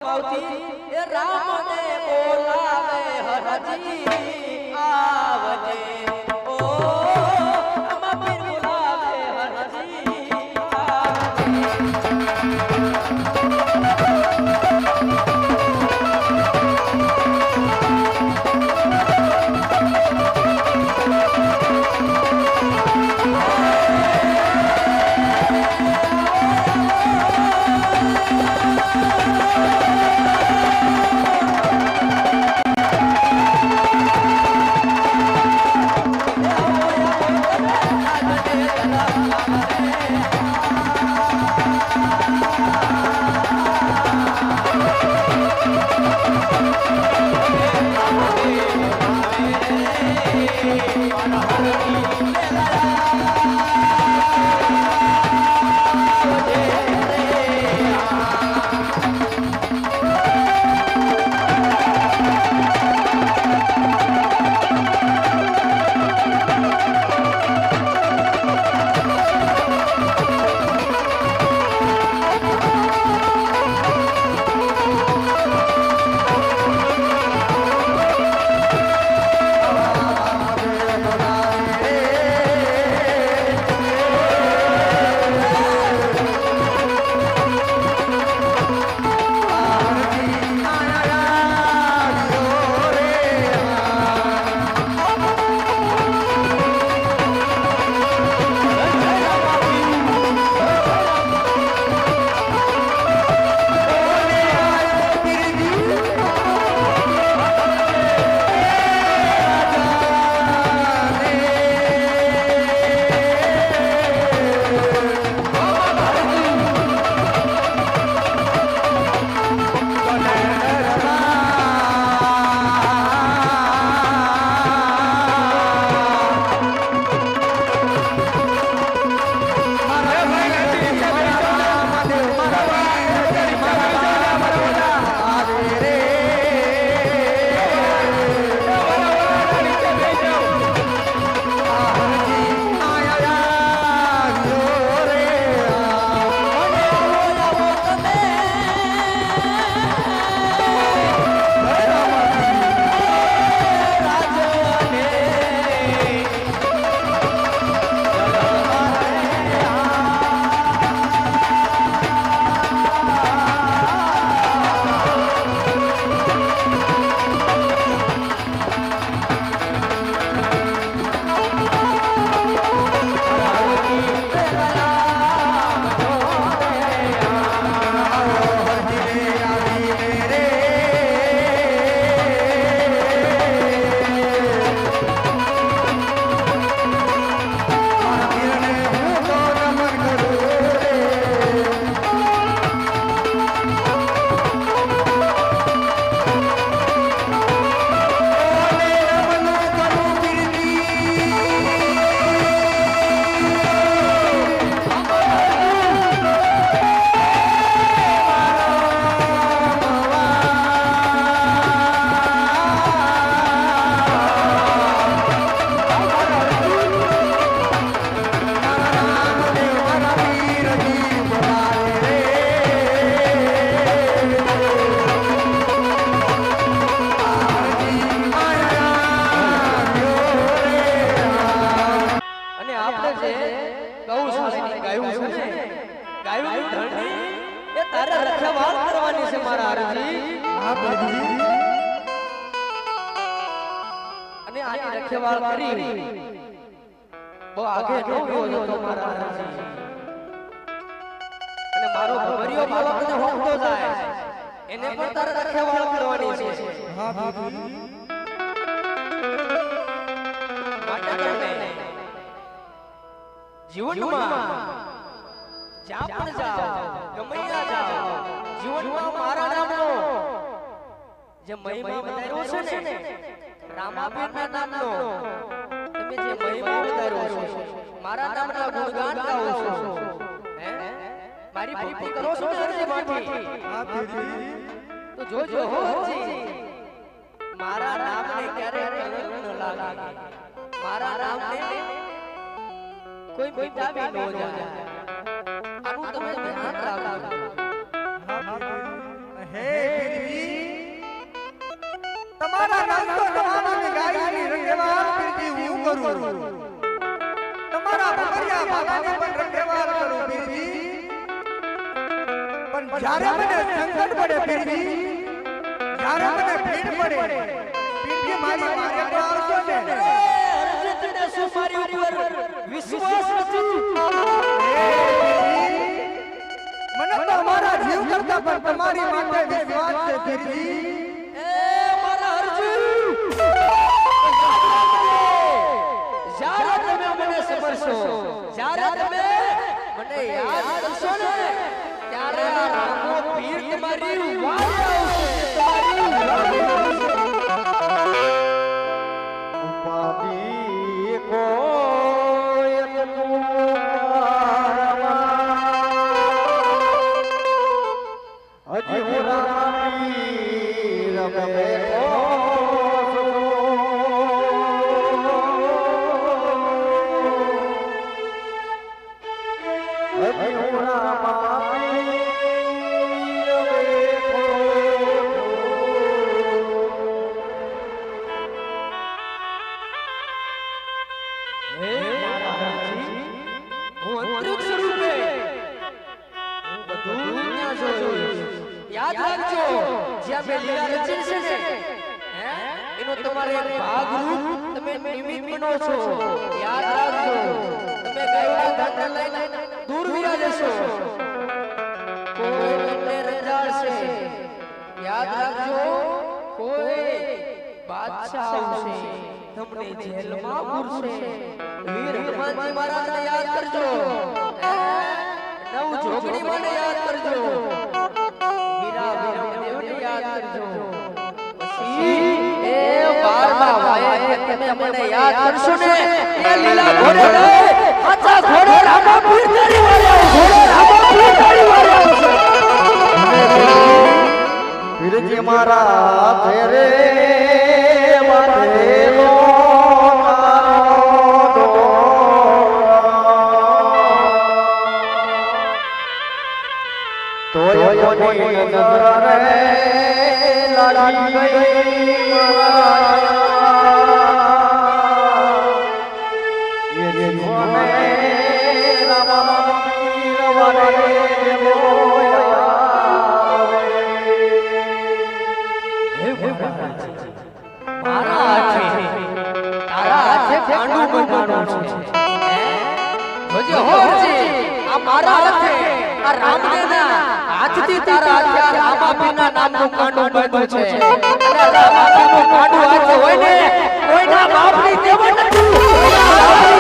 આવતી એ રામ ને બોલાવે હરજી આવજે ઓ અમા પીર બોલાવે હરજી રખેવાળ કરી બહુ આગે ન ગયો હતો મારા હરજી અને મારો ભમરિયો બાળકને હોકતો જાય એને પણ તારે રખેવાળ કરવાની છે હા દીદી માટે તને જીવનમાં જ્યાં પણ જાઓ ગમે ત્યાં જાઓ જીવનમાં મારા નામનો જે મહિમા વધાર્યો છે ને રામાપીરના નામનો તમે જે મહિમા વધાર્યો છો મારા નામના ગુણગાન ગાઓ છો હે મારી ભક્તિ કરો છો ને હરજી માથી હા દીદી તો જોજો હો હરજી મારા નામને ક્યારે કલંક ન લાગે મારા નામને કોઈ મિટાવી ન જાય આનું તમે ધ્યાન રાખજો હા દીદી હે તમારા નામતો નવાનાની ગાયની રંગેવાલ પીરજી હું કરું તમારા ભમરિયા બાબાની પણ રંગેવાલ કરું પીરજી પણ જ્યારે મને સંકટ પડે પીરજી જ્યારે મને ભીડ પડે પીરજી મારી મારે તો આવશો ને અર્જુનને શું મારી ઉપર વિશ્વાસ નથી મને તો અમારા જીવ કરતા પણ તમારી માટે વિશ્વાસ છે પીરજી એ મારા અર્જુન જ્યારે તમે મને સમરશો જ્યારે તમે મને યાદ કરશો ને ત્યારે આ રામો પીર તમારી વારે આવશે તમારી વારે આવશે ઉપાધિ કોઈ હજી હું રામી રમે હજી હું રામી હે મારા હરજી હું અંતરિક્ષ રૂપે હું બધું ત્યાં જોયું યાદ રાખજો જ્યાં મેં લીલા રચી છે ને એનો તમારે ભાગ રૂપ તમે નિમિત્ત બનો છો યાદ રાખજો તમે ગયોના ધન લઈને દૂર વિરા જશો કોઈ તમને રંજાડશે યાદ રાખજો કોઈ બાદશાહ આવશે તમને જેલમાં પૂરશે વીર હનુમાનજી મહારાજને યાદ કરજો નવ જોગણી મને યાદ કરજો વીરા વીરદેવને યાદ કરજો પછી એ બારમા વાયે તમે મને યાદ કરશો ને એ લીલા ઘોડે આચા ઘોડે રામા પીર તારી વાળે ઘોડે રામા પીર તારી વાળે પીરજી મારા તેરે વાદેલો તોય કોની નજર રે લાગી ગઈ મારા એ જીવને રામા પીર વારે મારા હાથે તારા હાથે પાંડુ બનાવવાનું છે જોજે હોરજી આ મારા હાથે આ રામદેના હાથથી તારા હાથે આ રામાપીના નામનું પાંડુ બાંધ્યું છે અને રામાપીનું પાંડુ હાથે હોય ને કોઈના બાપની દેવા નથી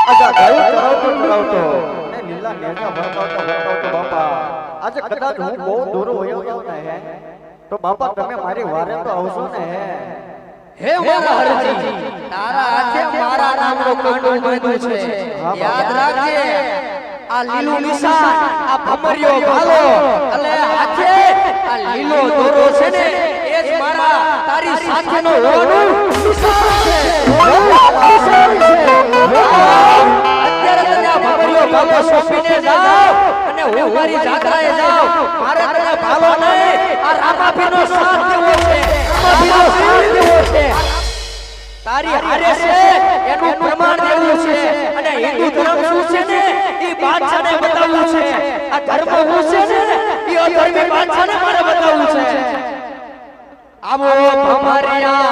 આજા ગયું કરાવતો ને લીલા નેજા ભરતાવતો બાપા આજે કદાચ હું બહુ દૂર હોયો ગયો ને હે તો બાપા તમે મારી વારે તો આવશો ને હે મારા હરજી તારા હાથે મારા નામનું પાંડુ બાંધ્યું છે યાદ રાખજે આ લીલું નિશાન આ ભમરિયો ભાલો અને હાથે આ લીલો દોરો છે ને એ જ મારા તારી સાથેનો હોવાનું નિશાન છે અત્યારે તને આ ભમરિયો ભાલો સોંપીને જાવ અને હું મારી જાત્રાએ જાવ મારે તને ભાલો નહીં આ રામાપીનો સાથ દેવો છે રામાપીનો સાથ દેવો છે તારી હારે છે એનું પ્રમાણ દેવું છે અને હિન્દુ ધર્મ શું છે ને ઈ બાદશાહને બતાવવું છે આ ધર્મ શું છે ને ઈ અધર્મી બાદશાહને મારે બતાવવું છે આવો ભમરિયા